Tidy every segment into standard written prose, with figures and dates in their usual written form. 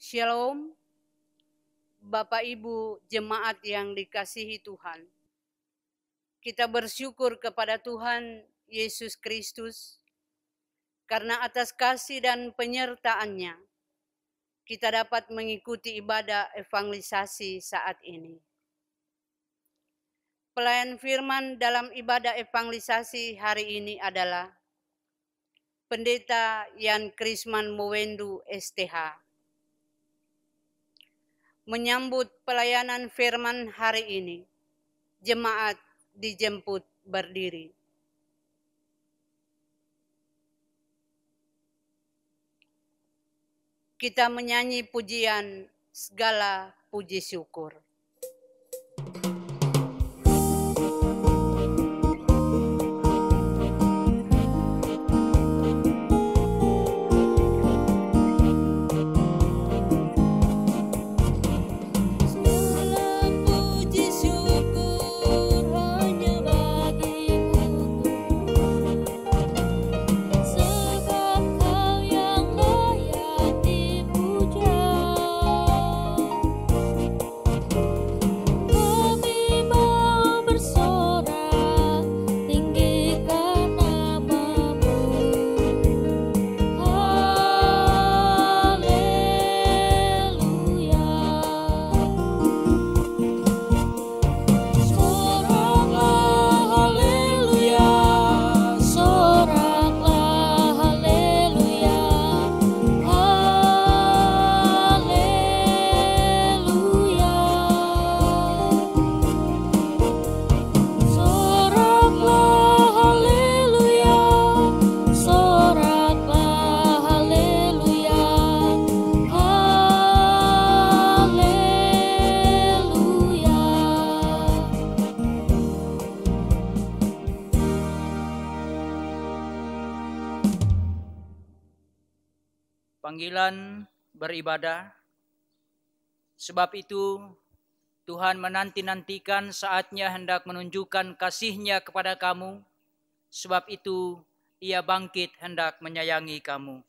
Shalom, Bapak Ibu jemaat yang dikasihi Tuhan. Kita bersyukur kepada Tuhan Yesus Kristus karena atas kasih dan penyertaan-Nya kita dapat mengikuti ibadah evangelisasi saat ini. Pelayan firman dalam ibadah evangelisasi hari ini adalah Pendeta Yan Krisman Mowendu STH. Menyambut pelayanan firman hari ini, jemaat dijemput berdiri. Kita menyanyi pujian segala puji syukur. Panggilan beribadah. Sebab itu Tuhan menanti-nantikan saatnya hendak menunjukkan kasih-Nya kepada kamu. Sebab itu Ia bangkit hendak menyayangi kamu.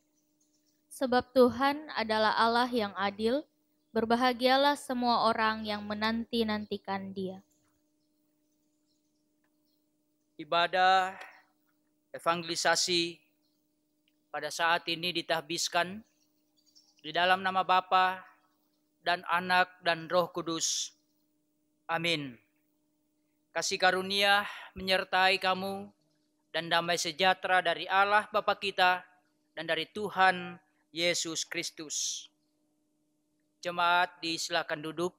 Sebab Tuhan adalah Allah yang adil, berbahagialah semua orang yang menanti-nantikan Dia. Ibadah evangelisasi pada saat ini ditahbiskan di dalam nama Bapa dan Anak dan Roh Kudus. Amin. Kasih karunia menyertai kamu dan damai sejahtera dari Allah Bapa kita dan dari Tuhan Yesus Kristus. Jemaat disilakan duduk.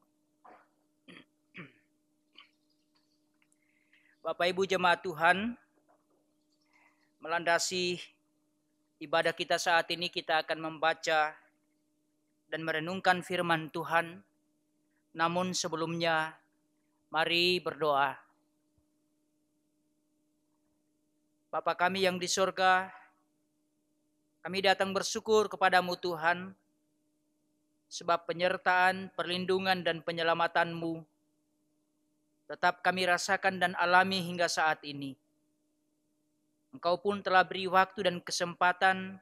Bapak Ibu jemaat Tuhan, melandasi ibadah kita saat ini kita akan membaca dan merenungkan firman Tuhan. Namun sebelumnya, mari berdoa. Bapa kami yang di sorga, kami datang bersyukur kepadamu Tuhan, sebab penyertaan, perlindungan, dan penyelamatanmu tetap kami rasakan dan alami hingga saat ini. Engkau pun telah beri waktu dan kesempatan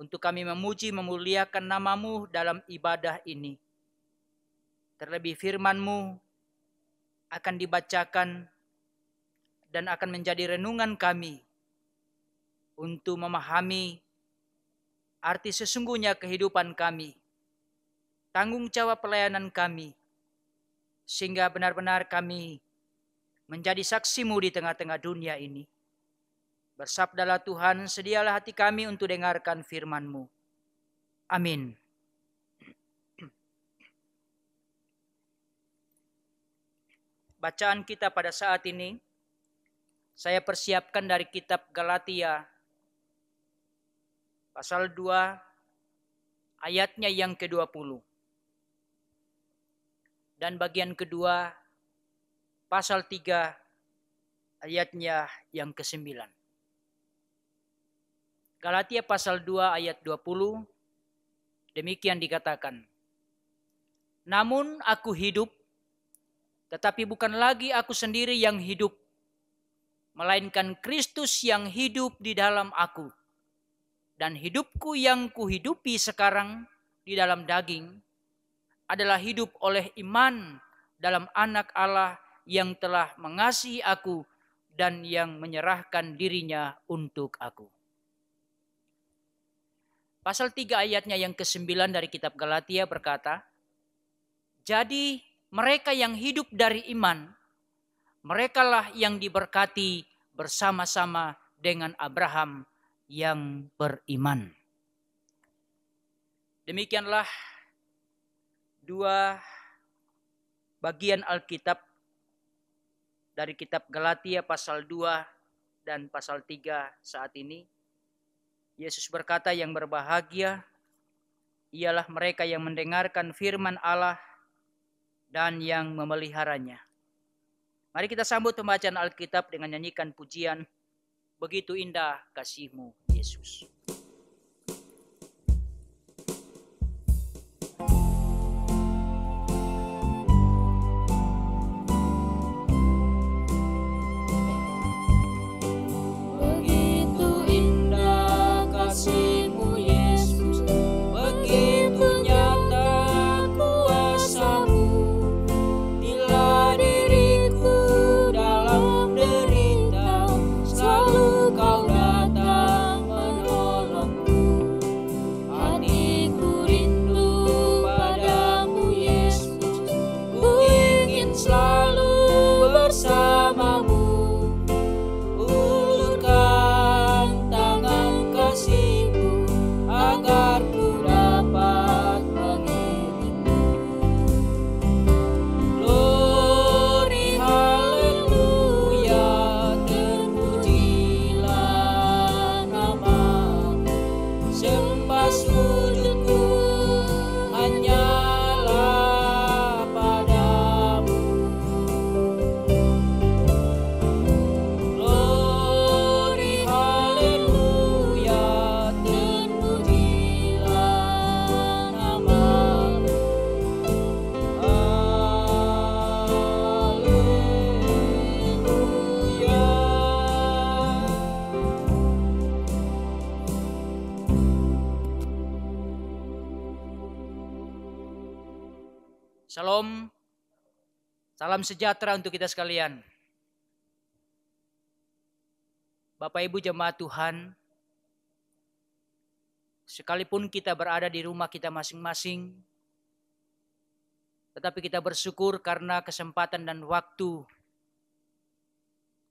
untuk kami memuji memuliakan nama-Mu dalam ibadah ini. Terlebih firman-Mu akan dibacakan dan akan menjadi renungan kami untuk memahami arti sesungguhnya kehidupan kami, tanggung jawab pelayanan kami, sehingga benar-benar kami menjadi saksi-Mu di tengah-tengah dunia ini. Bersabdalah Tuhan, sedialah hati kami untuk dengarkan firman-Mu. Amin. Bacaan kita pada saat ini, saya persiapkan dari kitab Galatia, pasal 2, ayatnya yang ke-20. Dan bagian kedua, pasal 3, ayatnya yang ke-9. Galatia pasal 2 ayat 20, demikian dikatakan. Namun aku hidup, tetapi bukan lagi aku sendiri yang hidup, melainkan Kristus yang hidup di dalam aku. Dan hidupku yang kuhidupi sekarang di dalam daging adalah hidup oleh iman dalam Anak Allah yang telah mengasihi aku dan yang menyerahkan dirinya untuk aku. Pasal 3 ayatnya yang ke-9 dari kitab Galatia berkata, jadi mereka yang hidup dari iman, merekalah yang diberkati bersama-sama dengan Abraham yang beriman. Demikianlah dua bagian Alkitab dari kitab Galatia pasal 2 dan pasal 3 saat ini. Yesus berkata yang berbahagia ialah mereka yang mendengarkan firman Allah dan yang memeliharanya. Mari kita sambut pembacaan Alkitab dengan nyanyikan pujian, begitu indah kasih-Mu Yesus. Shalom, salam sejahtera untuk kita sekalian. Bapak Ibu jemaat Tuhan, sekalipun kita berada di rumah kita masing-masing, tetapi kita bersyukur karena kesempatan dan waktu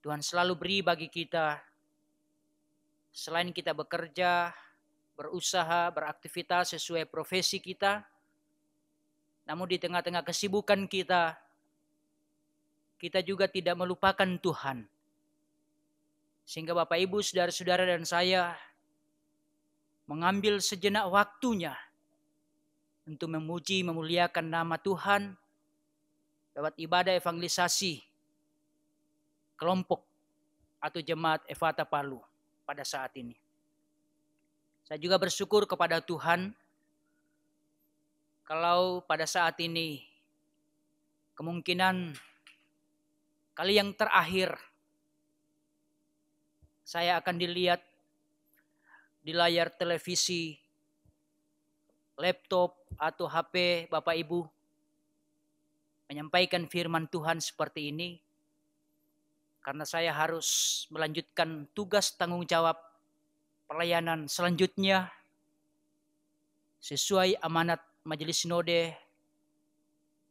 Tuhan selalu beri bagi kita. Selain kita bekerja, berusaha, beraktivitas sesuai profesi kita, namun di tengah-tengah kesibukan kita juga tidak melupakan Tuhan. Sehingga Bapak Ibu, saudara-saudara dan saya mengambil sejenak waktunya untuk memuji, memuliakan nama Tuhan lewat ibadah evangelisasi kelompok atau jemaat Efata Palu pada saat ini. Saya juga bersyukur kepada Tuhan kalau pada saat ini kemungkinan kali yang terakhir saya akan dilihat di layar televisi, laptop atau HP Bapak Ibu menyampaikan firman Tuhan seperti ini, karena saya harus melanjutkan tugas tanggung jawab pelayanan selanjutnya sesuai amanat Majelis Sinode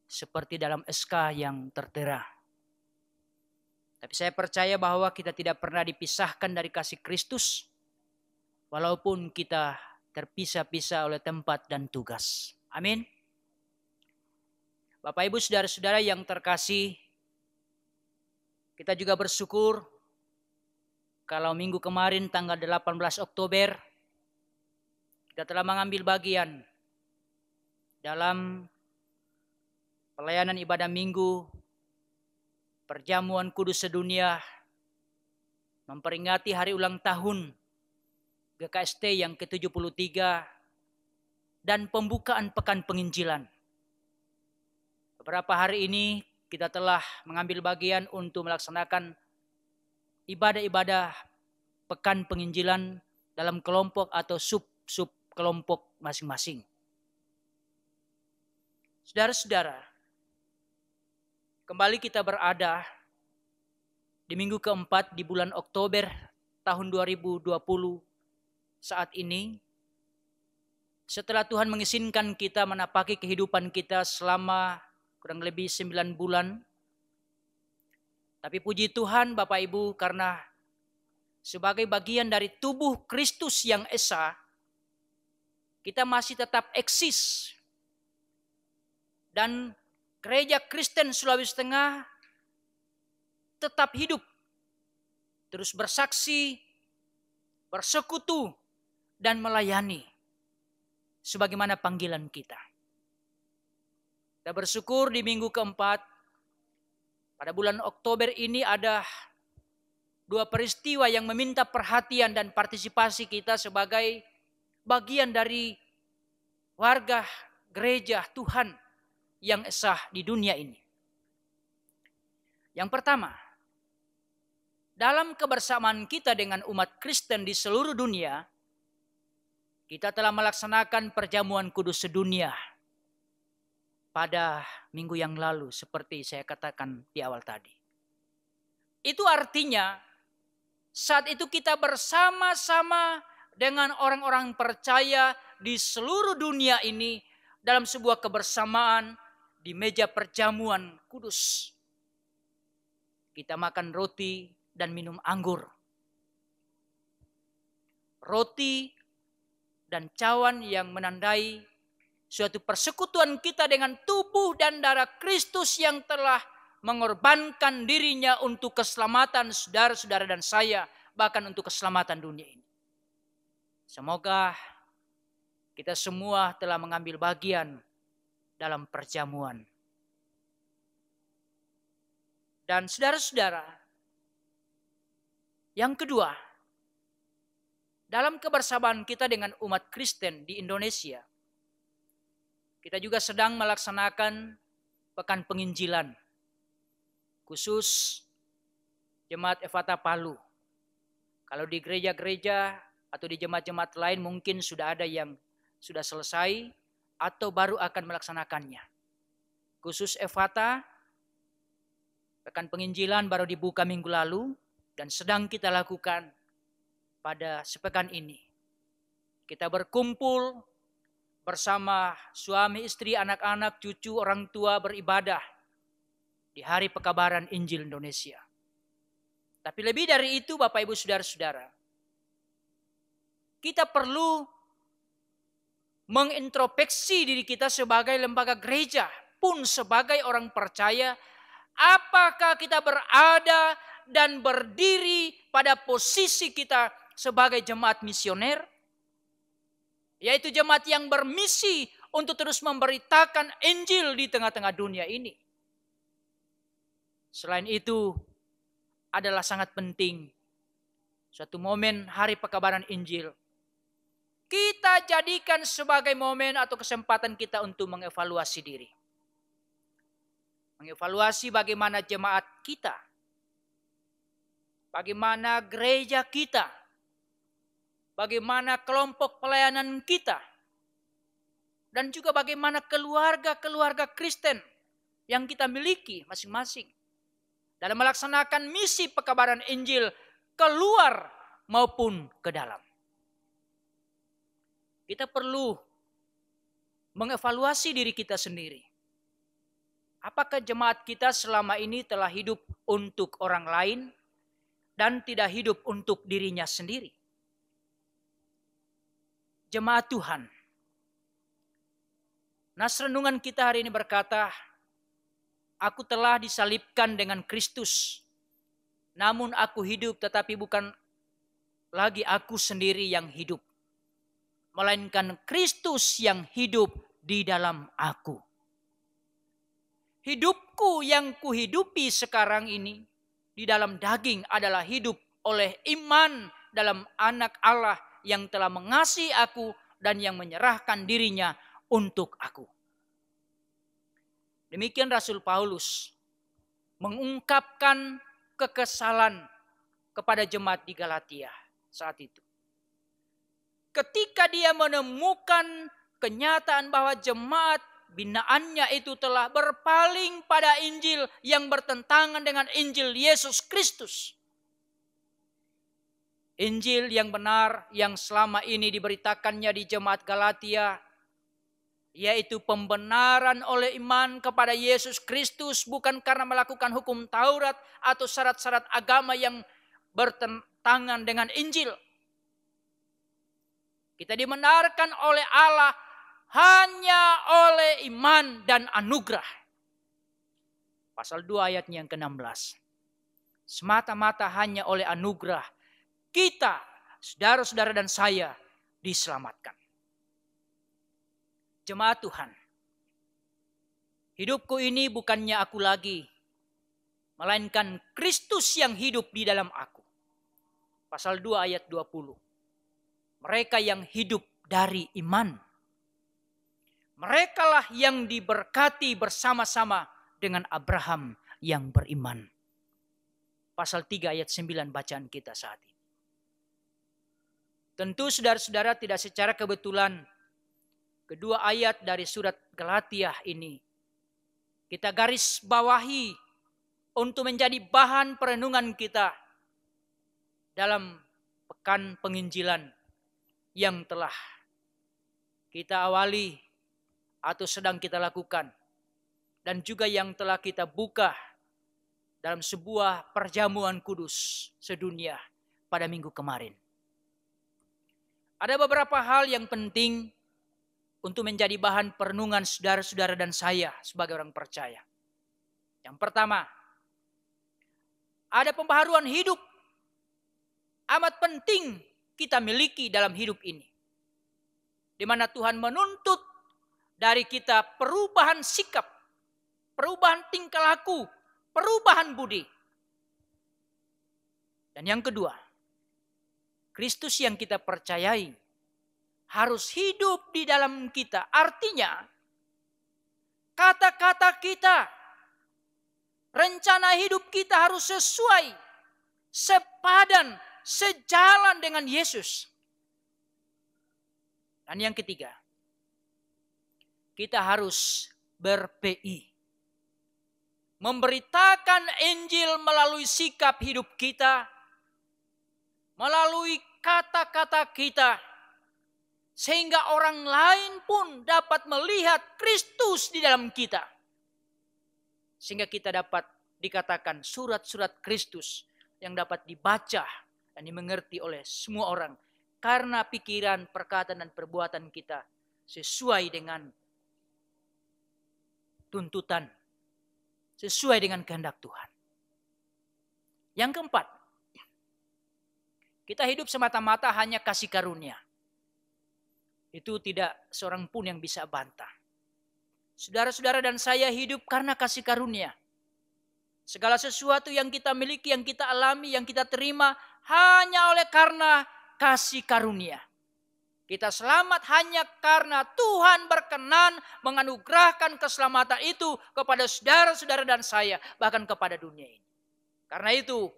seperti dalam SK yang tertera. Tapi saya percaya bahwa kita tidak pernah dipisahkan dari kasih Kristus, walaupun kita terpisah-pisah oleh tempat dan tugas. Amin. Bapak Ibu saudara-saudara yang terkasih, kita juga bersyukur kalau minggu kemarin tanggal 18 Oktober kita telah mengambil bagian dalam pelayanan ibadah minggu Perjamuan Kudus Sedunia memperingati hari ulang tahun GKST yang ke-73 dan pembukaan Pekan Penginjilan. Beberapa hari ini kita telah mengambil bagian untuk melaksanakan ibadah-ibadah Pekan Penginjilan dalam kelompok atau sub-kelompok masing-masing. Saudara-saudara, kembali kita berada di minggu keempat di bulan Oktober tahun 2020 saat ini. Setelah Tuhan mengizinkan kita menapaki kehidupan kita selama kurang lebih 9 bulan. Tapi puji Tuhan Bapak Ibu, karena sebagai bagian dari tubuh Kristus yang esa, kita masih tetap eksis. Dan Gereja Kristen Sulawesi Tengah tetap hidup, terus bersaksi, bersekutu, dan melayani sebagaimana panggilan kita. Kita bersyukur di minggu keempat, pada bulan Oktober ini ada 2 peristiwa yang meminta perhatian dan partisipasi kita sebagai bagian dari warga gereja Tuhan yang esa di dunia ini. Yang pertama, dalam kebersamaan kita dengan umat Kristen di seluruh dunia, kita telah melaksanakan perjamuan kudus sedunia pada minggu yang lalu seperti saya katakan di awal tadi. Itu artinya saat itu kita bersama-sama dengan orang-orang percaya di seluruh dunia ini dalam sebuah kebersamaan di meja perjamuan kudus. Kita makan roti dan minum anggur. Roti dan cawan yang menandai suatu persekutuan kita dengan tubuh dan darah Kristus yang telah mengorbankan dirinya untuk keselamatan saudara-saudara dan saya, bahkan untuk keselamatan dunia ini. Semoga kita semua telah mengambil bagian dalam perjamuan. Dan saudara-saudara, yang kedua, dalam kebersamaan kita dengan umat Kristen di Indonesia, kita juga sedang melaksanakan pekan penginjilan, khusus Jemaat Efata Palu. Kalau di gereja-gereja atau di jemaat-jemaat lain mungkin sudah ada yang sudah selesai atau baru akan melaksanakannya. Khusus Efata, pekan penginjilan baru dibuka minggu lalu dan sedang kita lakukan pada sepekan ini. Kita berkumpul bersama suami, istri, anak-anak, cucu, orang tua beribadah di Hari Pekabaran Injil Indonesia. Tapi lebih dari itu Bapak Ibu Saudara-saudara, kita perlu mengintrospeksi diri kita sebagai lembaga gereja pun sebagai orang percaya. Apakah kita berada dan berdiri pada posisi kita sebagai jemaat misioner? Yaitu jemaat yang bermisi untuk terus memberitakan Injil di tengah-tengah dunia ini. Selain itu adalah sangat penting suatu momen Hari Pekabaran Injil. Kita jadikan sebagai momen atau kesempatan kita untuk mengevaluasi diri. Mengevaluasi bagaimana jemaat kita, bagaimana gereja kita, bagaimana kelompok pelayanan kita, dan juga bagaimana keluarga-keluarga Kristen yang kita miliki masing-masing dalam melaksanakan misi pekabaran Injil keluar maupun ke dalam. Kita perlu mengevaluasi diri kita sendiri. Apakah jemaat kita selama ini telah hidup untuk orang lain dan tidak hidup untuk dirinya sendiri? Jemaat Tuhan. Nas renungan kita hari ini berkata, aku telah disalibkan dengan Kristus. Namun aku hidup, tetapi bukan lagi aku sendiri yang hidup, melainkan Kristus yang hidup di dalam aku. Hidupku yang kuhidupi sekarang ini di dalam daging adalah hidup oleh iman dalam Anak Allah yang telah mengasihi aku dan yang menyerahkan dirinya untuk aku. Demikian Rasul Paulus mengungkapkan kekesalan kepada jemaat di Galatia saat itu. Ketika dia menemukan kenyataan bahwa jemaat binaannya itu telah berpaling pada Injil yang bertentangan dengan Injil Yesus Kristus. Injil yang benar yang selama ini diberitakannya di jemaat Galatia, yaitu pembenaran oleh iman kepada Yesus Kristus, bukan karena melakukan hukum Taurat atau syarat-syarat agama yang bertentangan dengan Injil. Kita dibenarkan oleh Allah hanya oleh iman dan anugerah. Pasal 2 ayatnya yang ke-16. Semata-mata hanya oleh anugerah kita, saudara-saudara dan saya, diselamatkan. Jemaat Tuhan, hidupku ini bukannya aku lagi, melainkan Kristus yang hidup di dalam aku. Pasal 2 ayat 20. Mereka yang hidup dari iman, merekalah yang diberkati bersama-sama dengan Abraham yang beriman. Pasal 3 ayat 9 bacaan kita saat ini. Tentu saudara-saudara tidak secara kebetulan kedua ayat dari surat Galatia ini kita garis bawahi untuk menjadi bahan perenungan kita dalam pekan penginjilan yang telah kita awali atau sedang kita lakukan, dan juga yang telah kita buka dalam sebuah perjamuan kudus sedunia pada minggu kemarin. Ada beberapa hal yang penting untuk menjadi bahan perenungan saudara-saudara dan saya sebagai orang percaya. Yang pertama, ada pembaharuan hidup amat penting kita miliki dalam hidup ini, di mana Tuhan menuntut dari kita perubahan sikap, perubahan tingkah laku, perubahan budi. Dan yang kedua, Kristus yang kita percayai harus hidup di dalam kita. Artinya, kata-kata kita, rencana hidup kita harus sesuai, sepadan, sejalan dengan Yesus. Dan yang ketiga, kita harus ber-PI. Memberitakan Injil melalui sikap hidup kita, melalui kata-kata kita, sehingga orang lain pun dapat melihat Kristus di dalam kita. Sehingga kita dapat dikatakan surat-surat Kristus yang dapat dibaca dan dimengerti oleh semua orang. Karena pikiran, perkataan, dan perbuatan kita sesuai dengan tuntutan, sesuai dengan kehendak Tuhan. Yang keempat, kita hidup semata-mata hanya kasih karunia. Itu tidak seorang pun yang bisa bantah. Saudara-saudara dan saya hidup karena kasih karunia. Segala sesuatu yang kita miliki, yang kita alami, yang kita terima hanya oleh karena kasih karunia. Kita selamat hanya karena Tuhan berkenan menganugerahkan keselamatan itu kepada saudara-saudara dan saya, bahkan kepada dunia ini. Karena itu,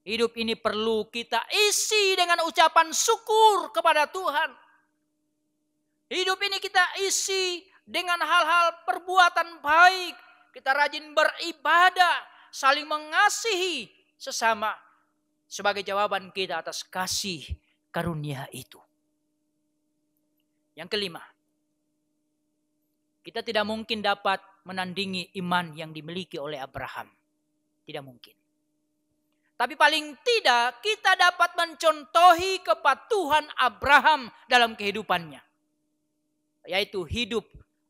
hidup ini perlu kita isi dengan ucapan syukur kepada Tuhan. Hidup ini kita isi dengan hal-hal perbuatan baik. Kita rajin beribadah, saling mengasihi sesama sebagai jawaban kita atas kasih karunia itu. Yang kelima, kita tidak mungkin dapat menandingi iman yang dimiliki oleh Abraham. Tidak mungkin. Tapi paling tidak kita dapat mencontohi kepatuhan Abraham dalam kehidupannya. Yaitu hidup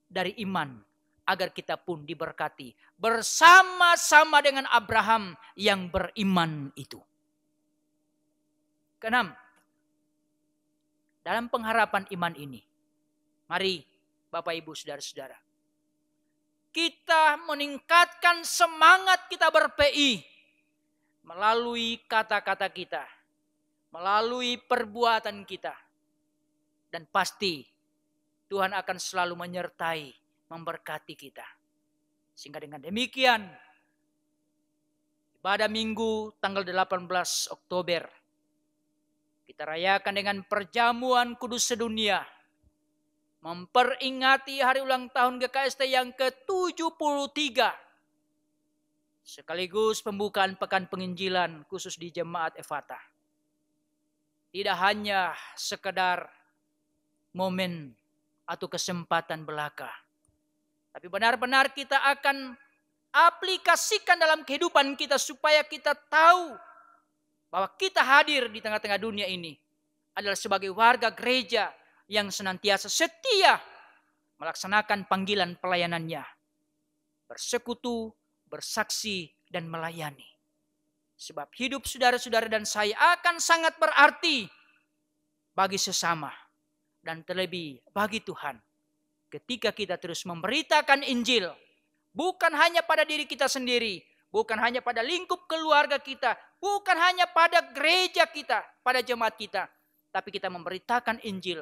dari iman agar kita pun diberkati bersama-sama dengan Abraham yang beriman itu. Keenam, dalam pengharapan iman ini, mari Bapak Ibu Saudara-saudara, kita meningkatkan semangat kita ber-PI melalui kata-kata kita, melalui perbuatan kita. Dan pasti Tuhan akan selalu menyertai, memberkati kita. Sehingga dengan demikian, pada minggu tanggal 18 Oktober, kita rayakan dengan perjamuan kudus sedunia. memperingati hari ulang tahun GKST yang ke-73. Sekaligus pembukaan Pekan Penginjilan khusus di Jemaat Effatah. Tidak hanya sekedar momen atau kesempatan belaka, tapi benar-benar kita akan aplikasikan dalam kehidupan kita supaya kita tahu bahwa kita hadir di tengah-tengah dunia ini adalah sebagai warga gereja yang senantiasa setia melaksanakan panggilan pelayanannya, bersekutu, bersaksi, dan melayani. Sebab hidup saudara-saudara dan saya akan sangat berarti bagi sesama dan terlebih bagi Tuhan ketika kita terus memberitakan Injil, bukan hanya pada diri kita sendiri, bukan hanya pada lingkup keluarga kita, bukan hanya pada gereja kita, pada jemaat kita, tapi kita memberitakan Injil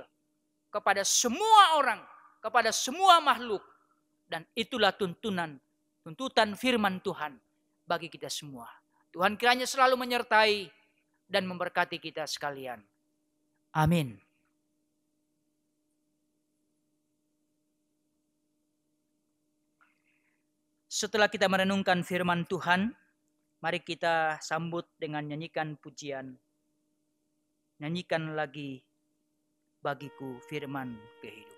kepada semua orang, kepada semua makhluk. Dan itulah tuntutan firman Tuhan bagi kita semua. Tuhan kiranya selalu menyertai dan memberkati kita sekalian. Amin. Setelah kita merenungkan firman Tuhan, mari kita sambut dengan nyanyikan pujian. Nyanyikan lagi bagiku firman kehidupan.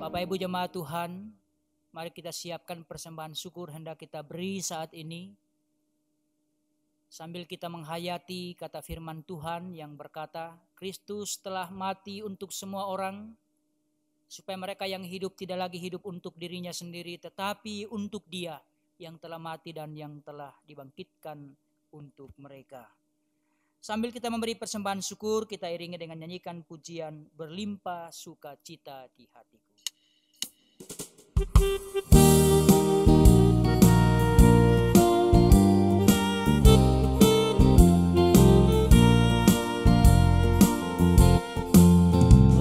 Bapak Ibu jemaat Tuhan, mari kita siapkan persembahan syukur hendak kita beri saat ini. Sambil kita menghayati kata firman Tuhan yang berkata, Kristus telah mati untuk semua orang, supaya mereka yang hidup tidak lagi hidup untuk dirinya sendiri, tetapi untuk Dia yang telah mati dan yang telah dibangkitkan untuk mereka. Sambil kita memberi persembahan syukur, kita iringi dengan nyanyikan pujian berlimpah sukacita di hatiku.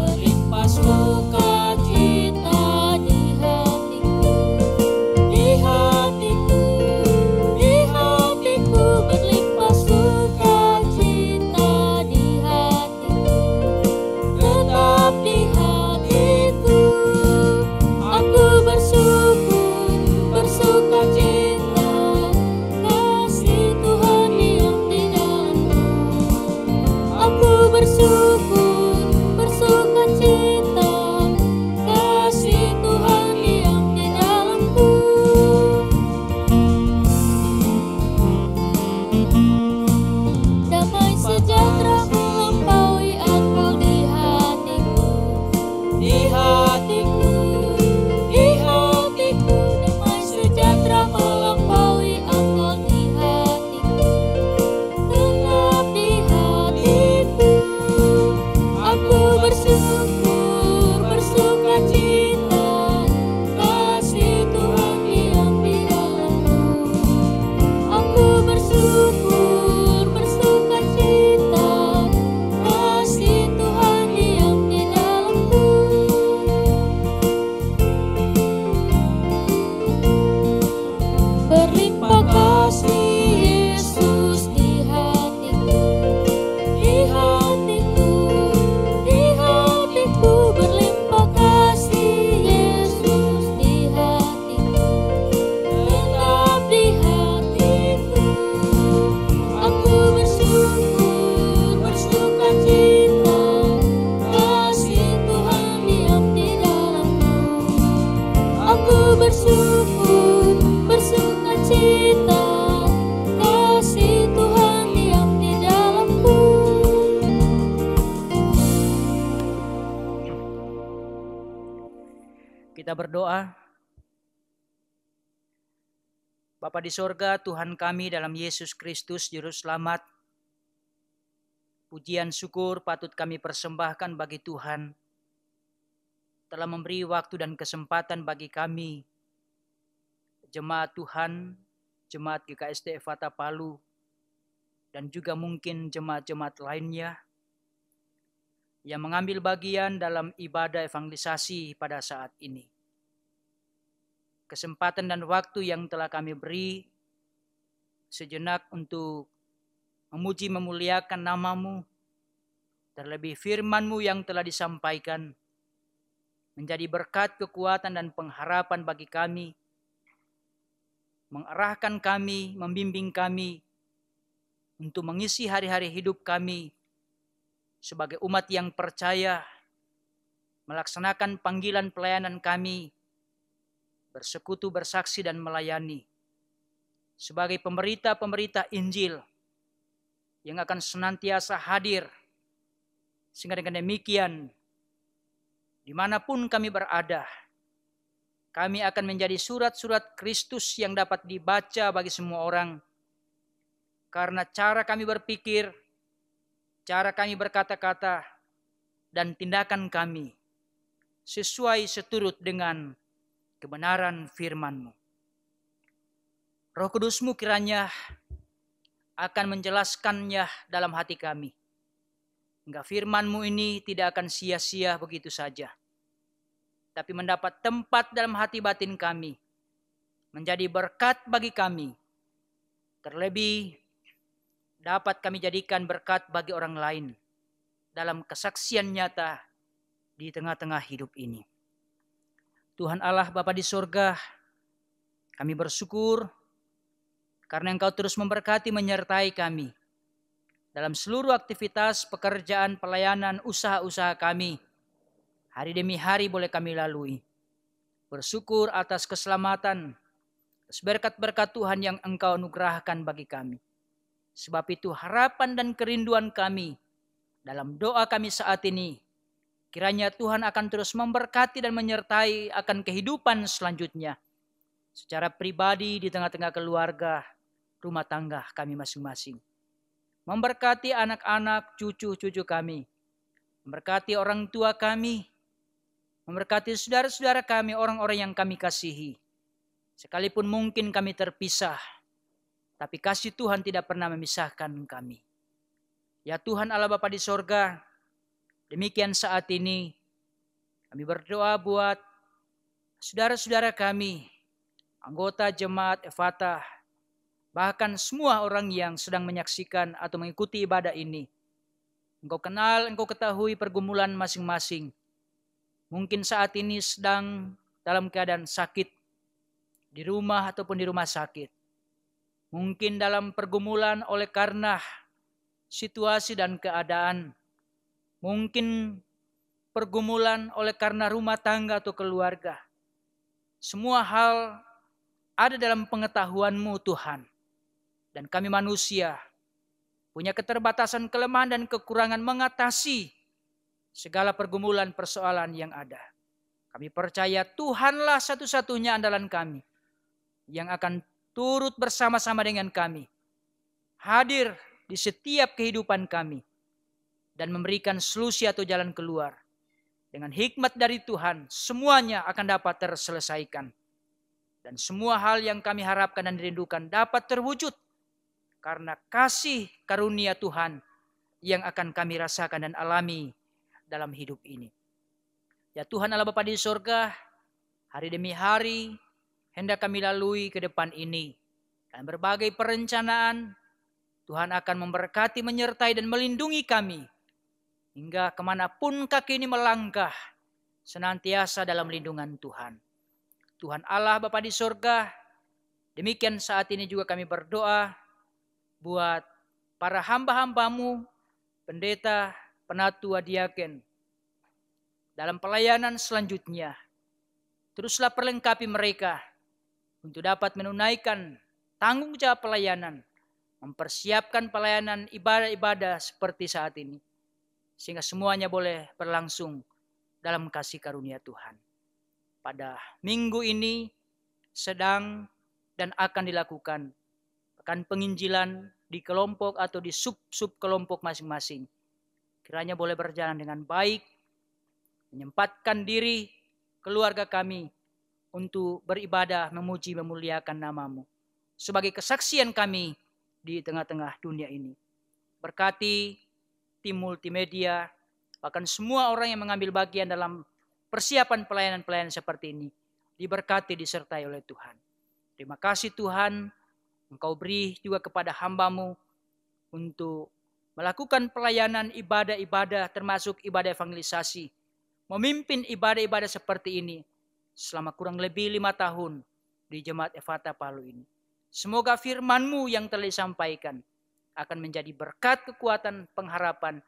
Berlimpah sukacita di hatiku, di hatiku, di hatiku. Berlimpah sukacita di hatiku, tetap di hatiku. Aku bersyukur. Kita berdoa. Bapa di sorga, Tuhan kami dalam Yesus Kristus Juru Selamat, pujian syukur patut kami persembahkan bagi Tuhan telah memberi waktu dan kesempatan bagi kami, jemaat Tuhan, jemaat GKSD Ephatha Palu, dan juga mungkin jemaat-jemaat lainnya yang mengambil bagian dalam ibadah evangelisasi pada saat ini. Kesempatan dan waktu yang telah kami beri sejenak untuk memuji memuliakan nama-Mu, terlebih firman-Mu yang telah disampaikan, menjadi berkat, kekuatan, dan pengharapan bagi kami, mengarahkan kami, membimbing kami, untuk mengisi hari-hari hidup kami sebagai umat yang percaya, melaksanakan panggilan pelayanan kami, bersekutu, bersaksi, dan melayani, sebagai pemberita-pemberita Injil yang akan senantiasa hadir, sehingga dengan demikian, dimanapun kami berada, kami akan menjadi surat-surat Kristus yang dapat dibaca bagi semua orang, karena cara kami berpikir, cara kami berkata-kata, dan tindakan kami sesuai seturut dengan kebenaran firman-Mu. Roh Kudus-Mu kiranya akan menjelaskannya dalam hati kami, hingga firman-Mu ini tidak akan sia-sia begitu saja, tapi mendapat tempat dalam hati batin kami, menjadi berkat bagi kami, terlebih dapat kami jadikan berkat bagi orang lain dalam kesaksian nyata di tengah-tengah hidup ini. Tuhan Allah Bapa di sorga, kami bersyukur karena Engkau terus memberkati menyertai kami dalam seluruh aktivitas, pekerjaan, pelayanan, usaha-usaha kami. Hari demi hari boleh kami lalui. Bersyukur atas keselamatan, atas berkat-berkat Tuhan yang Engkau anugerahkan bagi kami. Sebab itu harapan dan kerinduan kami dalam doa kami saat ini, kiranya Tuhan akan terus memberkati dan menyertai akan kehidupan selanjutnya, secara pribadi di tengah-tengah keluarga, rumah tangga kami masing-masing. Memberkati anak-anak, cucu-cucu kami, memberkati orang tua kami, memberkati saudara-saudara kami, orang-orang yang kami kasihi. Sekalipun mungkin kami terpisah, tapi kasih Tuhan tidak pernah memisahkan kami. Ya Tuhan Allah Bapa di sorga, demikian saat ini kami berdoa buat saudara-saudara kami, anggota jemaat Ephatha, bahkan semua orang yang sedang menyaksikan atau mengikuti ibadah ini. Engkau kenal, Engkau ketahui pergumulan masing-masing. Mungkin saat ini sedang dalam keadaan sakit, di rumah ataupun di rumah sakit. Mungkin dalam pergumulan oleh karena situasi dan keadaan. Mungkin pergumulan oleh karena rumah tangga atau keluarga. Semua hal ada dalam pengetahuan-Mu Tuhan. Dan kami manusia punya keterbatasan, kelemahan, dan kekurangan mengatasi segala pergumulan persoalan yang ada. Kami percaya Tuhanlah satu-satunya andalan kami yang akan turut bersama-sama dengan kami, hadir di setiap kehidupan kami, dan memberikan solusi atau jalan keluar. Dengan hikmat dari Tuhan, semuanya akan dapat terselesaikan. Dan semua hal yang kami harapkan dan rindukan dapat terwujud, karena kasih karunia Tuhan yang akan kami rasakan dan alami dalam hidup ini. Ya Tuhan Allah Bapa di sorga, hari demi hari, hendak kami lalui ke depan ini. Dan berbagai perencanaan, Tuhan akan memberkati, menyertai, dan melindungi kami. Hingga kemanapun kaki ini melangkah, senantiasa dalam lindungan Tuhan. Tuhan Allah Bapa di sorga, demikian saat ini juga kami berdoa buat para hamba-hamba-Mu, pendeta, penatua, diaken, dalam pelayanan selanjutnya. Teruslah perlengkapi mereka untuk dapat menunaikan tanggung jawab pelayanan, mempersiapkan pelayanan ibadah-ibadah seperti saat ini, sehingga semuanya boleh berlangsung dalam kasih karunia Tuhan. pada minggu ini sedang dan akan dilakukan pekan penginjilan di kelompok atau di sub-sub kelompok masing-masing. Kiranya boleh berjalan dengan baik, menyempatkan diri keluarga kami untuk beribadah, memuji, memuliakan nama-Mu sebagai kesaksian kami di tengah-tengah dunia ini. Berkati tim multimedia, bahkan semua orang yang mengambil bagian dalam persiapan pelayanan-pelayanan seperti ini, diberkati, disertai oleh Tuhan. Terima kasih Tuhan, Engkau beri juga kepada hamba-Mu untuk melakukan pelayanan ibadah-ibadah termasuk ibadah evangelisasi. Memimpin ibadah-ibadah seperti ini selama kurang lebih 5 tahun di Jemaat Efata Palu ini. Semoga firman-Mu yang telah disampaikan akan menjadi berkat, kekuatan, pengharapan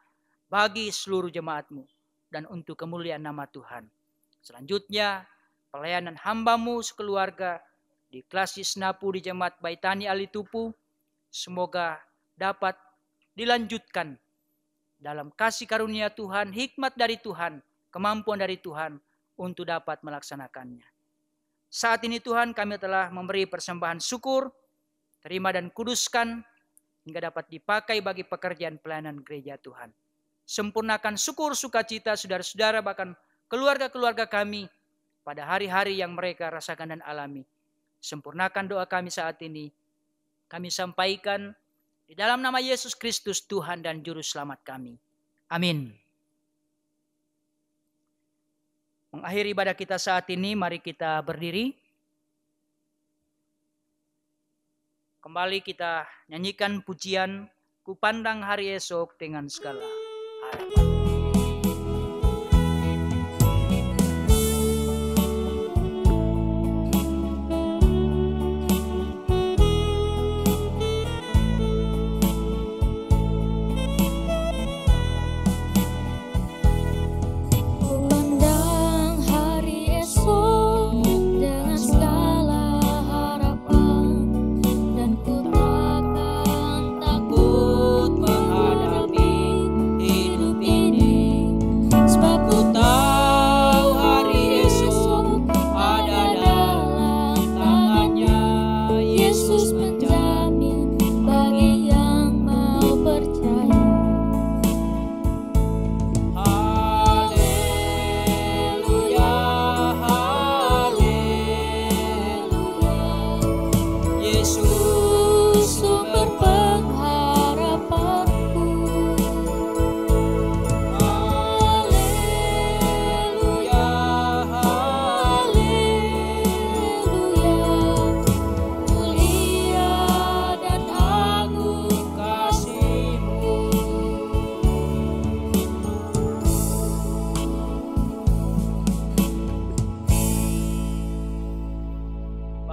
bagi seluruh jemaat-Mu dan untuk kemuliaan nama Tuhan. Selanjutnya pelayanan hamba-Mu sekeluarga di kelas Isnapu di Jemaat Baitani Alitupu semoga dapat dilanjutkan dalam kasih karunia Tuhan, hikmat dari Tuhan, kemampuan dari Tuhan untuk dapat melaksanakannya. Saat ini Tuhan kami telah memberi persembahan syukur, terima dan kuduskan hingga dapat dipakai bagi pekerjaan pelayanan gereja Tuhan. Sempurnakan syukur sukacita saudara-saudara bahkan keluarga-keluarga kami pada hari-hari yang mereka rasakan dan alami. Sempurnakan doa kami saat ini. Kami sampaikan di dalam nama Yesus Kristus Tuhan dan Juru Selamat kami. Amin. Mengakhiri ibadah kita saat ini, mari kita berdiri. Kembali kita nyanyikan pujian Kupandang Hari Esok dengan segala harapan.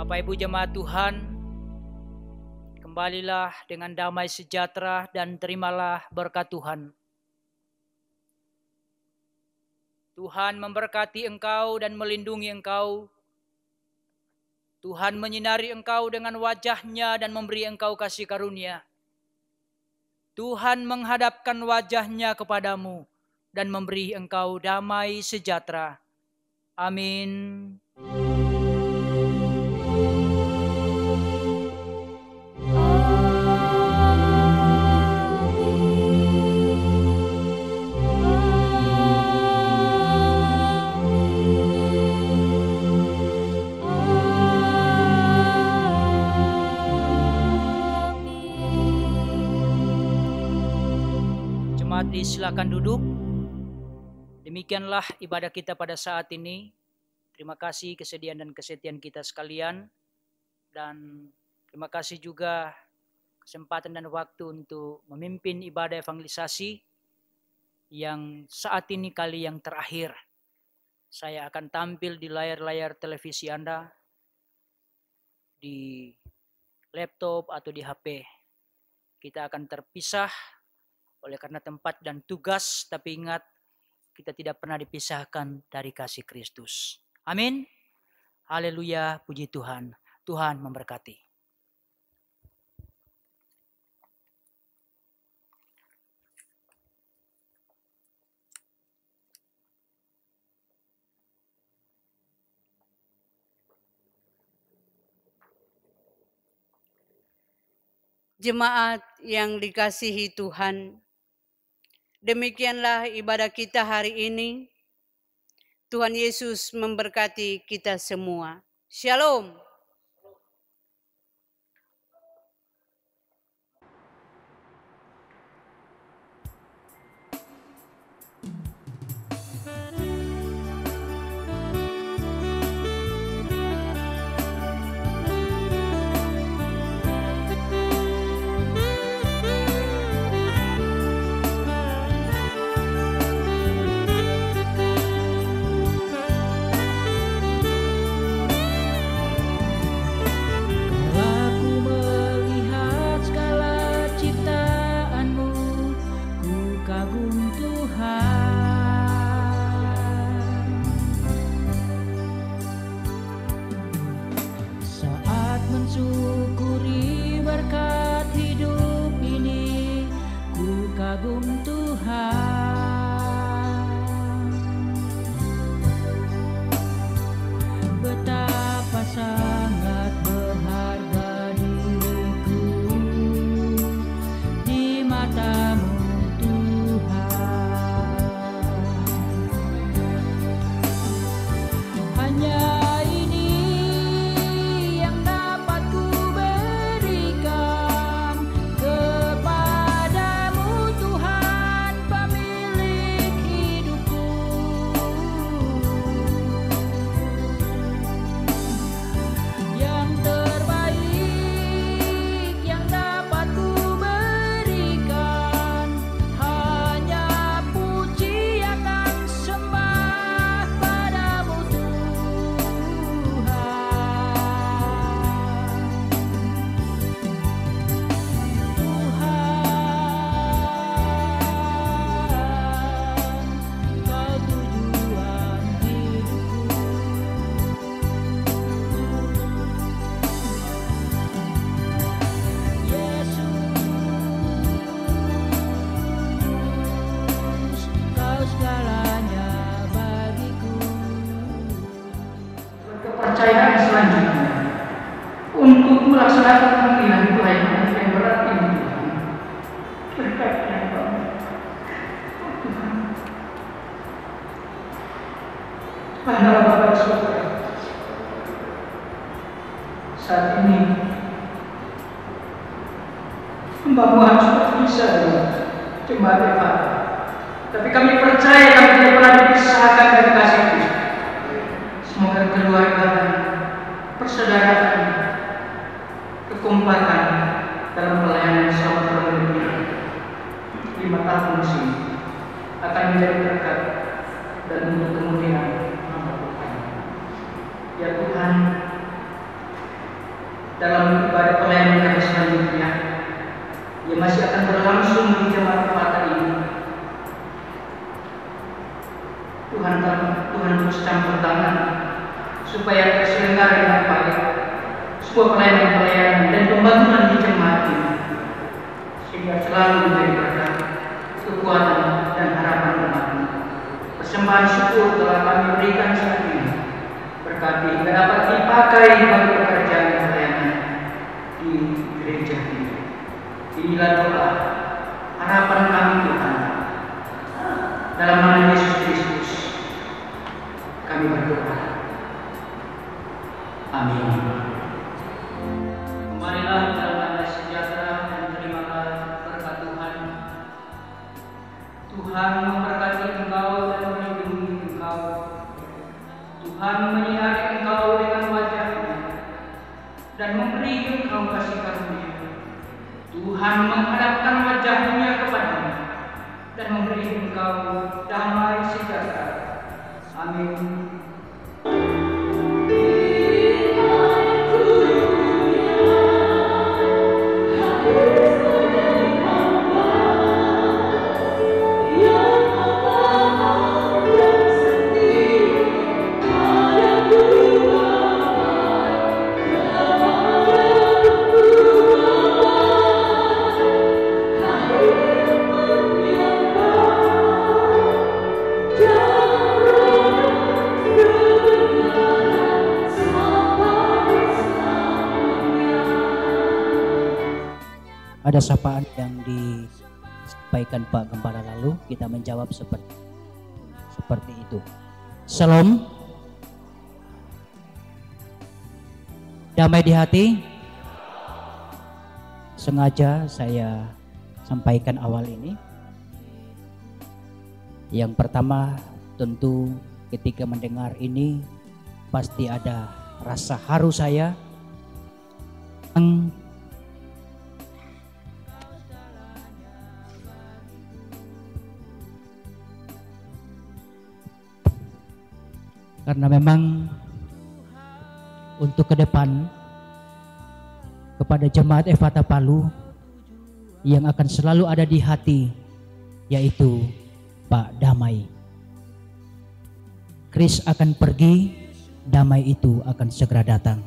Bapak Ibu jemaat Tuhan, kembalilah dengan damai sejahtera dan terimalah berkat Tuhan. Tuhan memberkati engkau dan melindungi engkau. Tuhan menyinari engkau dengan wajah-Nya dan memberi engkau kasih karunia. Tuhan menghadapkan wajah-Nya kepadamu dan memberi engkau damai sejahtera. Amin. Silakan duduk. Demikianlah ibadah kita pada saat ini. Terima kasih kesediaan dan kesetiaan kita sekalian. Dan terima kasih juga kesempatan dan waktu untuk memimpin ibadah evangelisasi yang saat ini kali yang terakhir. Saya akan tampil di layar-layar televisi Anda, di laptop atau di HP. Kita akan terpisah oleh karena tempat dan tugas, tapi ingat, kita tidak pernah dipisahkan dari kasih Kristus. Amin. Haleluya, puji Tuhan. Tuhan memberkati. Jemaat yang dikasihi Tuhan, demikianlah ibadah kita hari ini. Tuhan Yesus memberkati kita semua. Shalom. Kepercayaan selanjutnya untuk melaksanakan panggilan pelayanan yang berat ini, berkatnya Tuhan. Adalah Bapak Saudara, saat ini hamba-Mu harus berpisah dengan jemaat Eva, tapi kami percaya kami tidak pernah dipisahkan dari kasih Kristus. Semoga keluarga, persaudaraan, kekompakan dalam pelayanan selama kurang lebih 5 tahun ini akan menjadi berkat dan untuk kemudian memberkati. Ya Tuhan, dalam ibadah pelayanan kami selanjutnya, yang masih akan berlangsung di jemaat Fatah ini, Tuhan terus campur tangan supaya terselenggara dengan baik sebuah pelayanan dan pembangunan di jemaat ini, sehingga selalu menjadi berkat, kekuatan dan harapan umat. Persembahan syukur telah kami berikan saat ini, berkati hingga dapat dipakai bagi pekerjaan pelayanan di gereja ini. Inilah doa harapan kami Tuhan, dalam nama Yesus Kristus kami berdoa. Amin. Marilah dalam damai sejahtera dan terimalah berkat Tuhan. Tuhan memberkati engkau dan melindungi engkau. Tuhan menyinari engkau dengan wajah-Nya dan memberi engkau kasih karunia. Tuhan menghadapkan wajah-Nya kepadamu dan memberi engkau damai sejahtera. Amin. Yeah. ada sapaan yang disampaikan Pak Gembala lalu, kita menjawab seperti itu. Shalom. Damai di hati. Sengaja saya sampaikan awal ini. Yang pertama, tentu ketika mendengar ini pasti ada rasa haru saya. Karena memang untuk ke depan kepada jemaat Efata Palu yang akan selalu ada di hati, yaitu Pak Damai. Kris akan pergi, damai itu akan segera datang.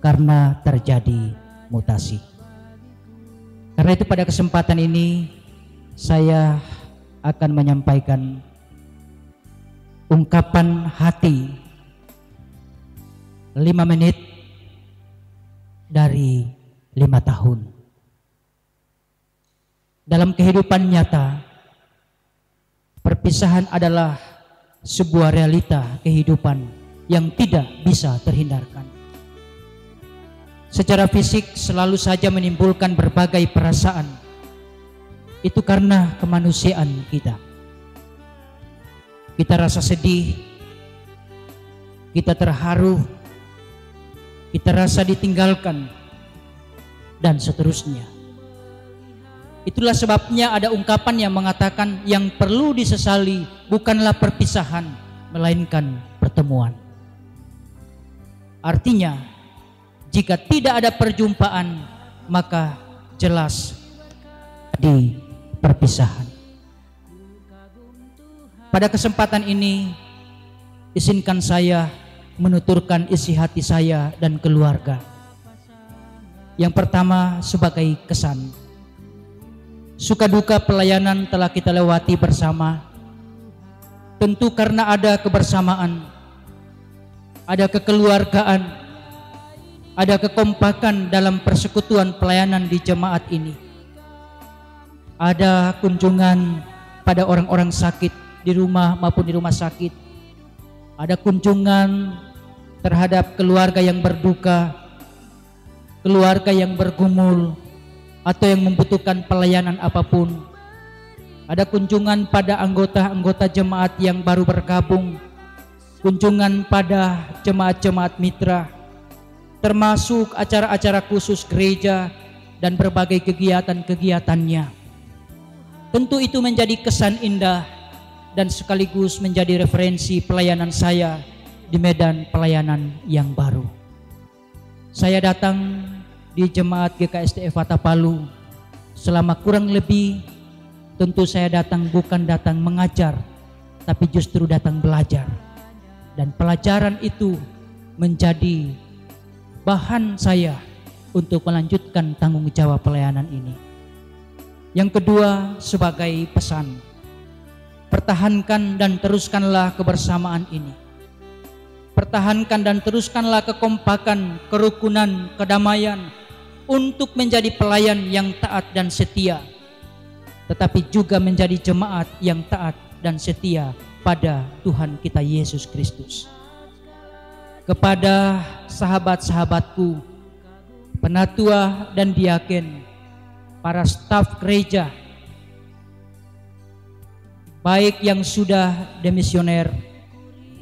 Karena terjadi mutasi. Karena itu pada kesempatan ini saya akan menyampaikan ungkapan hati 5 menit dari 5 tahun. Dalam kehidupan nyata, perpisahan adalah sebuah realita kehidupan yang tidak bisa terhindarkan. Secara fisik selalu saja menimbulkan berbagai perasaan. Itu karena kemanusiaan kita. Kita rasa sedih, kita terharu, kita rasa ditinggalkan, dan seterusnya. Itulah sebabnya ada ungkapan yang mengatakan yang perlu disesali bukanlah perpisahan, melainkan pertemuan. Artinya, jika tidak ada perjumpaan, maka jelas di perpisahan. Pada kesempatan ini, izinkan saya menuturkan isi hati saya dan keluarga. Yang pertama sebagai kesan. Suka duka pelayanan telah kita lewati bersama. Tentu karena ada kebersamaan, ada kekeluargaan, ada kekompakan dalam persekutuan pelayanan di jemaat ini. Ada kunjungan pada orang-orang sakit di rumah maupun di rumah sakit. Ada kunjungan terhadap keluarga yang berduka, keluarga yang bergumul, atau yang membutuhkan pelayanan apapun. Ada kunjungan pada anggota-anggota jemaat yang baru bergabung, kunjungan pada jemaat-jemaat mitra, termasuk acara-acara khusus gereja dan berbagai kegiatan-kegiatannya. Tentu itu menjadi kesan indah dan sekaligus menjadi referensi pelayanan saya di medan pelayanan yang baru. Saya datang di jemaat GKST Efata Palu selama kurang lebih, tentu saya datang bukan datang mengajar, tapi justru datang belajar. Dan pelajaran itu menjadi bahan saya untuk melanjutkan tanggung jawab pelayanan ini. Yang kedua sebagai pesan, pertahankan dan teruskanlah kebersamaan ini. Pertahankan dan teruskanlah kekompakan, kerukunan, kedamaian untuk menjadi pelayan yang taat dan setia, tetapi juga menjadi jemaat yang taat dan setia pada Tuhan kita Yesus Kristus. Kepada sahabat-sahabatku, penatua dan diaken, para staf gereja, baik yang sudah demisioner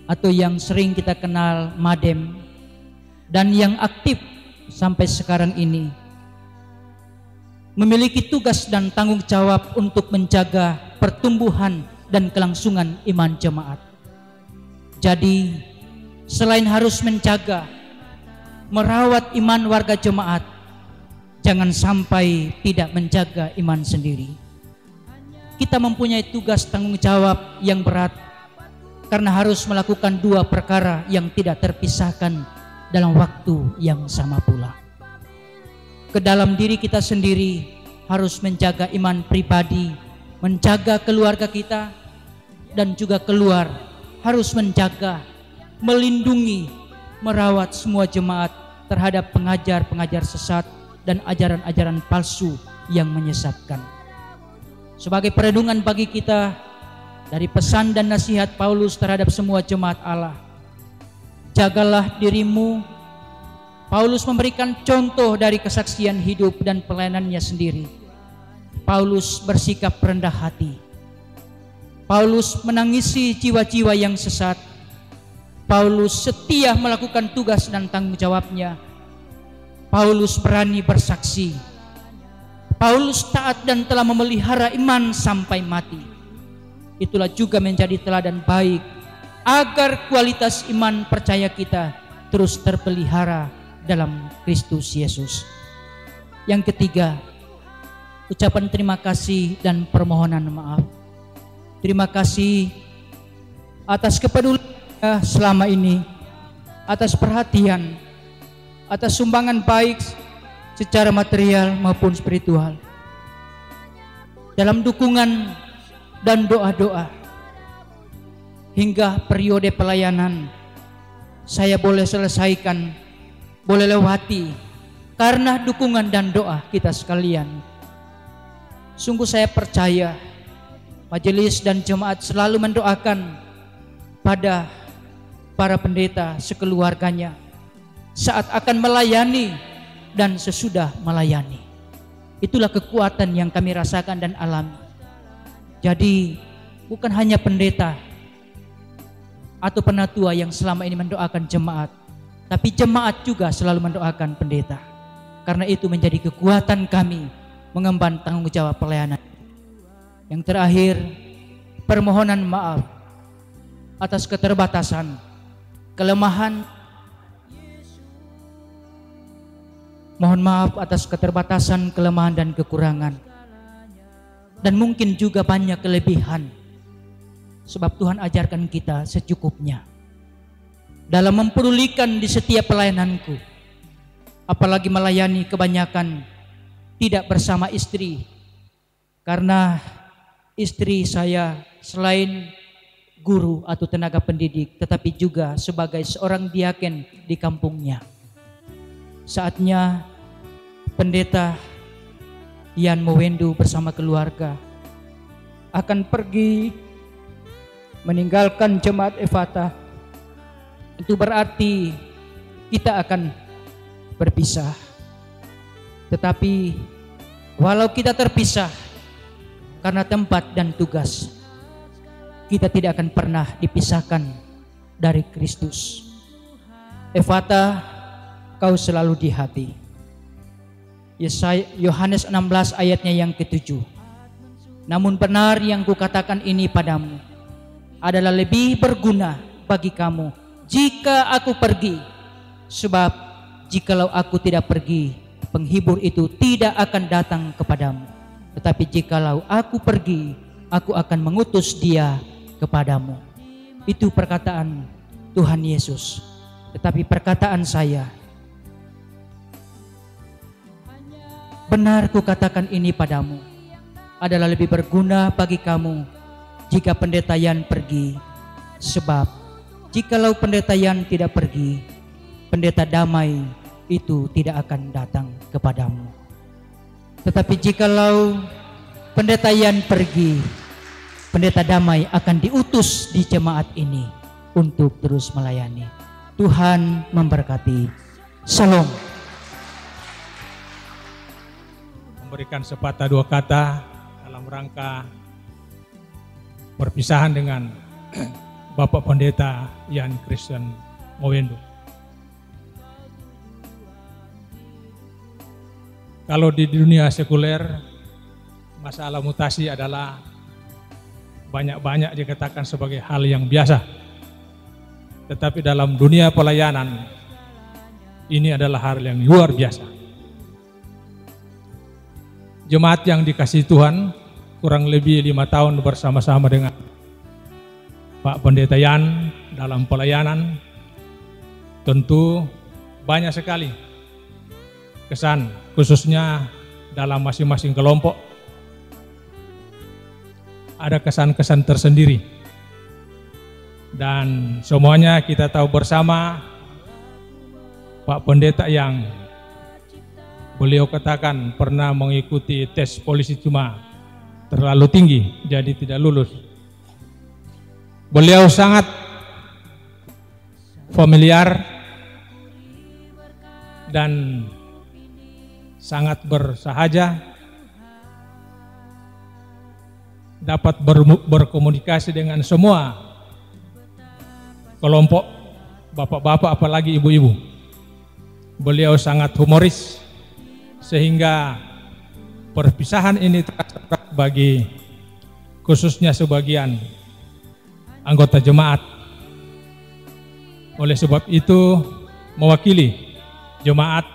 atau yang sering kita kenal madem, dan yang aktif sampai sekarang ini, memiliki tugas dan tanggung jawab untuk menjaga pertumbuhan dan kelangsungan iman jemaat. Jadi, selain harus menjaga, merawat iman warga jemaat, jangan sampai tidak menjaga iman sendiri. Kita mempunyai tugas tanggung jawab yang berat karena harus melakukan dua perkara yang tidak terpisahkan dalam waktu yang sama pula. Ke dalam diri kita sendiri harus menjaga iman pribadi, menjaga keluarga kita, dan juga keluar harus menjaga, melindungi, merawat semua jemaat terhadap pengajar-pengajar sesat dan ajaran-ajaran palsu yang menyesatkan. Sebagai perenungan bagi kita dari pesan dan nasihat Paulus terhadap semua jemaat Allah, jagalah dirimu. Paulus memberikan contoh dari kesaksian hidup dan pelayanannya sendiri. Paulus bersikap rendah hati. Paulus menangisi jiwa-jiwa yang sesat. Paulus setia melakukan tugas dan tanggung jawabnya. Paulus berani bersaksi. Paulus taat dan telah memelihara iman sampai mati. Itulah juga menjadi teladan baik agar kualitas iman percaya kita terus terpelihara dalam Kristus Yesus. Yang ketiga, ucapan terima kasih dan permohonan maaf. Terima kasih atas kepedulian selama ini, atas perhatian, atas sumbangan baik secara material maupun spiritual. Dalam dukungan dan doa-doa hingga periode pelayanan saya boleh selesaikan, boleh lewati karena dukungan dan doa kita sekalian. Sungguh saya percaya majelis dan jemaat selalu mendoakan pada para pendeta sekeluarganya saat akan melayani dan sesudah melayani. Itulah kekuatan yang kami rasakan dan alami. Jadi bukan hanya pendeta atau penatua yang selama ini mendoakan jemaat, tapi jemaat juga selalu mendoakan pendeta. Karena itu menjadi kekuatan kami mengemban tanggung jawab pelayanan. Yang terakhir, permohonan maaf atas keterbatasan, kelemahan. Mohon maaf atas keterbatasan, kelemahan dan kekurangan. Dan mungkin juga banyak kelebihan. Sebab Tuhan ajarkan kita secukupnya. Dalam mempedulikan di setiap pelayananku. Apalagi melayani kebanyakan tidak bersama istri. Karena istri saya selain guru atau tenaga pendidik, tetapi juga sebagai seorang diaken di kampungnya. Saatnya pendeta Ian Mowendu bersama keluarga akan pergi meninggalkan jemaat Ephata. Itu berarti kita akan berpisah. Tetapi walau kita terpisah karena tempat dan tugas, kita tidak akan pernah dipisahkan dari Kristus. Ephata, kau selalu di hati. Yohanes 16 ayatnya yang ke-7. Namun benar yang kukatakan ini padamu adalah lebih berguna bagi kamu jika aku pergi. Sebab jikalau aku tidak pergi, penghibur itu tidak akan datang kepadamu. Tetapi jikalau aku pergi, aku akan mengutus dia kepadamu. Itu perkataan Tuhan Yesus. Tetapi perkataan saya, benar kukatakan ini padamu adalah lebih berguna bagi kamu jika pendeta Yan pergi. Sebab jikalau pendeta Yan tidak pergi, pendeta damai itu tidak akan datang kepadamu. Tetapi jikalau pendeta Yan pergi, pendeta damai akan diutus di jemaat ini untuk terus melayani. Tuhan memberkati. Shalom. Memberikan sepatah dua kata dalam rangka perpisahan dengan Bapak Pendeta Ian Christian Mowendu. Kalau di dunia sekuler, masalah mutasi adalah banyak-banyak dikatakan sebagai hal yang biasa. Tetapi dalam dunia pelayanan, ini adalah hal yang luar biasa. Jemaat yang dikasihi Tuhan, kurang lebih 5 tahun bersama-sama dengan Pak Pendeta Yan dalam pelayanan, tentu banyak sekali kesan, khususnya dalam masing-masing kelompok. Ada kesan-kesan tersendiri. Dan semuanya kita tahu bersama Pak Pendeta yang beliau katakan pernah mengikuti tes polisi cuma terlalu tinggi, jadi tidak lulus. Beliau sangat familiar dan sangat bersahaja, dapat berkomunikasi dengan semua kelompok, bapak-bapak apalagi ibu-ibu. Beliau sangat humoris sehingga perpisahan ini terasa berat bagi khususnya sebagian anggota jemaat. Oleh sebab itu, mewakili jemaat,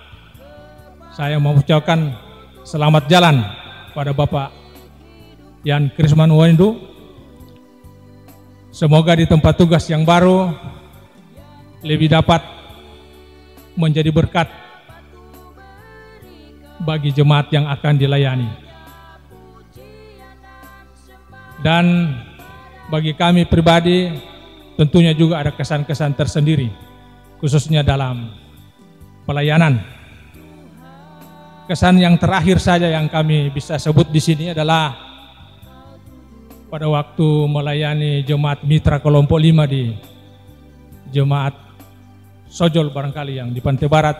saya mengucapkan selamat jalan pada Bapak Yan Krisman Wendu. Semoga di tempat tugas yang baru lebih dapat menjadi berkat bagi jemaat yang akan dilayani. Dan bagi kami pribadi tentunya juga ada kesan-kesan tersendiri, khususnya dalam pelayanan. Kesan yang terakhir saja yang kami bisa sebut di sini adalah pada waktu melayani jemaat mitra kelompok 5 di jemaat Sojol barangkali yang di Pantai Barat.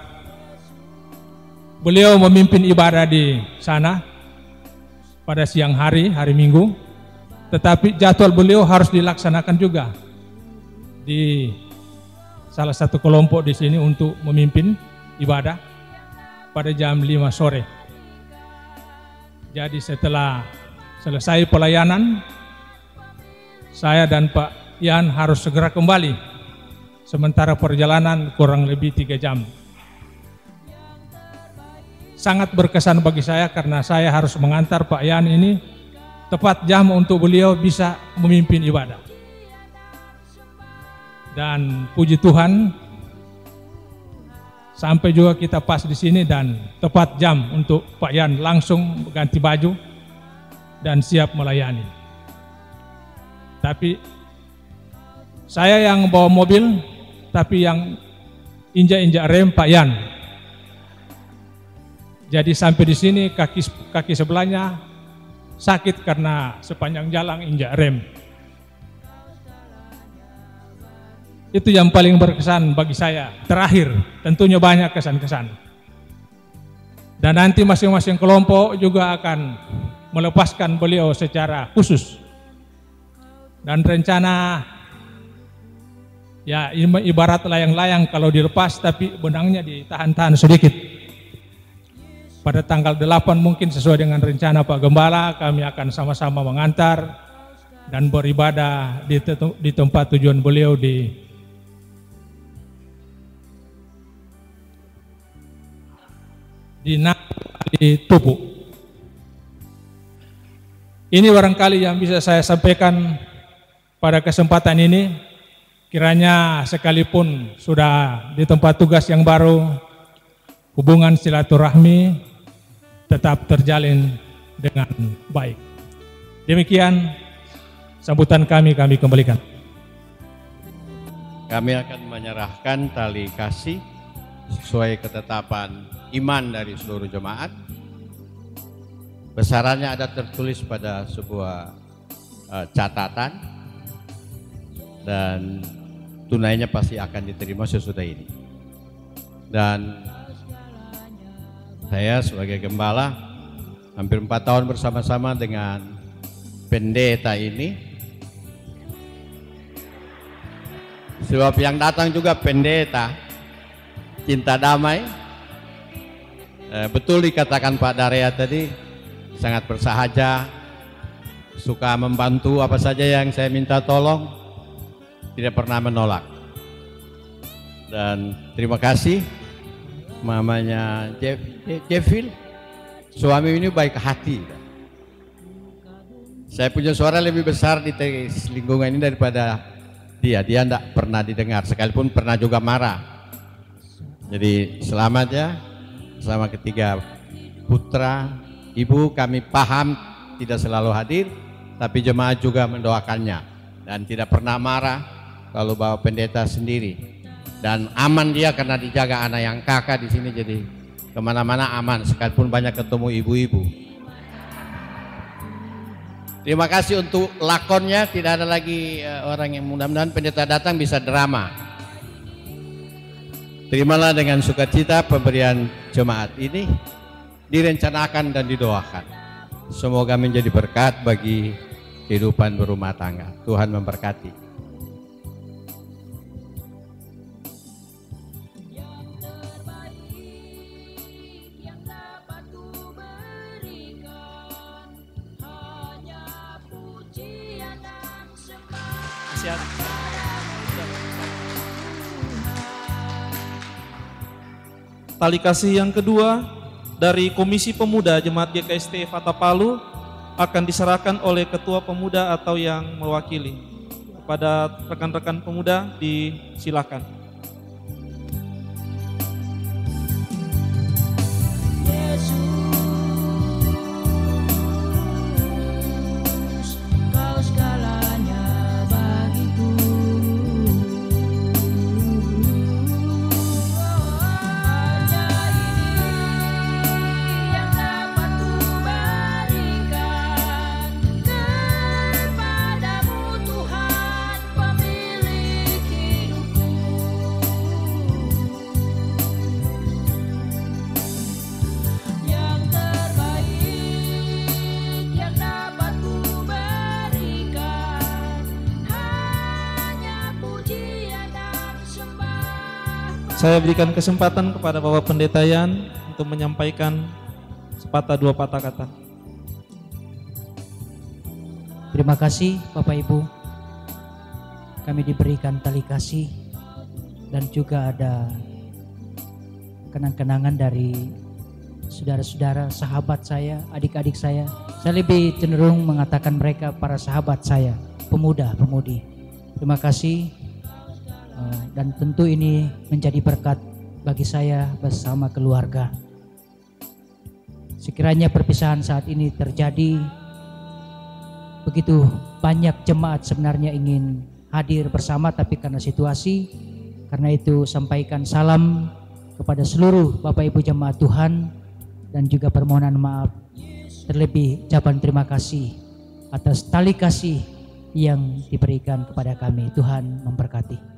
Beliau memimpin ibadah di sana pada siang hari Minggu, tetapi jadwal beliau harus dilaksanakan juga di salah satu kelompok di sini untuk memimpin ibadah pada jam 5 sore. Jadi setelah selesai pelayanan, saya dan Pak Yan harus segera kembali. Sementara perjalanan kurang lebih 3 jam. Sangat berkesan bagi saya karena saya harus mengantar Pak Yan ini tepat jam untuk beliau bisa memimpin ibadah. Dan puji Tuhan, sampai juga kita pas di sini dan tepat jam untuk Pak Yan langsung ganti baju dan siap melayani. Tapi saya yang bawa mobil, tapi yang injak-injak rem Pak Yan. Jadi sampai di sini kaki sebelahnya sakit karena sepanjang jalan injak rem. Itu yang paling berkesan bagi saya. Terakhir, tentunya banyak kesan-kesan. Dan nanti masing-masing kelompok juga akan melepaskan beliau secara khusus. Dan rencana ya ibarat layang-layang kalau dilepas tapi benangnya ditahan-tahan sedikit. Pada tanggal 8 mungkin sesuai dengan rencana Pak Gembala, kami akan sama-sama mengantar dan beribadah di tempat tujuan beliau di Tupu. Ini barangkali yang bisa saya sampaikan pada kesempatan ini. Kiranya sekalipun sudah di tempat tugas yang baru, hubungan silaturahmi tetap terjalin dengan baik. Demikian sambutan kami kembalikan. Kami akan menyerahkan tali kasih sesuai ketetapan iman dari seluruh jemaat. Besarannya ada tertulis pada sebuah catatan dan tunainya pasti akan diterima sesudah ini. Dan saya sebagai gembala hampir 4 tahun bersama-sama dengan pendeta ini. Sebab yang datang juga pendeta cinta damai. Betul dikatakan Pak Daria tadi, sangat bersahaja, suka membantu apa saja yang saya minta tolong, tidak pernah menolak. Dan terima kasih mamanya Jeffil, suami ini baik hati. Saya punya suara lebih besar di lingkungan ini daripada dia tidak pernah didengar, sekalipun pernah juga marah. Jadi selamat ya, sama ketiga putra, ibu kami paham tidak selalu hadir, tapi jemaat juga mendoakannya dan tidak pernah marah kalau bawa pendeta sendiri. Dan aman dia karena dijaga anak yang kakak di sini, jadi kemana-mana aman, sekalipun banyak ketemu ibu-ibu. Terima kasih untuk lakonnya, tidak ada lagi orang yang, mudah-mudahan pendeta datang bisa drama. Terimalah dengan sukacita pemberian jemaat ini, direncanakan dan didoakan. Semoga menjadi berkat bagi kehidupan berumah tangga. Tuhan memberkati. Tali kasih yang kedua dari Komisi Pemuda Jemaat GKST Fata Palu akan diserahkan oleh Ketua Pemuda atau yang mewakili. Pada rekan-rekan pemuda disilakan. Saya berikan kesempatan kepada Bapak Pendeta Yan untuk menyampaikan sepatah dua patah kata. Terima kasih Bapak Ibu. Kami diberikan tali kasih dan juga ada kenang-kenangan dari saudara-saudara, sahabat saya, adik-adik saya. Saya lebih cenderung mengatakan mereka para sahabat saya, pemuda-pemudi. Terima kasih. Dan tentu ini menjadi berkat bagi saya bersama keluarga. Sekiranya perpisahan saat ini terjadi, begitu banyak jemaat sebenarnya ingin hadir bersama, tapi karena situasi, karena itu sampaikan salam kepada seluruh Bapak Ibu jemaat Tuhan dan juga permohonan maaf. Terlebih ucapan terima kasih atas tali kasih yang diberikan kepada kami. Tuhan memberkati.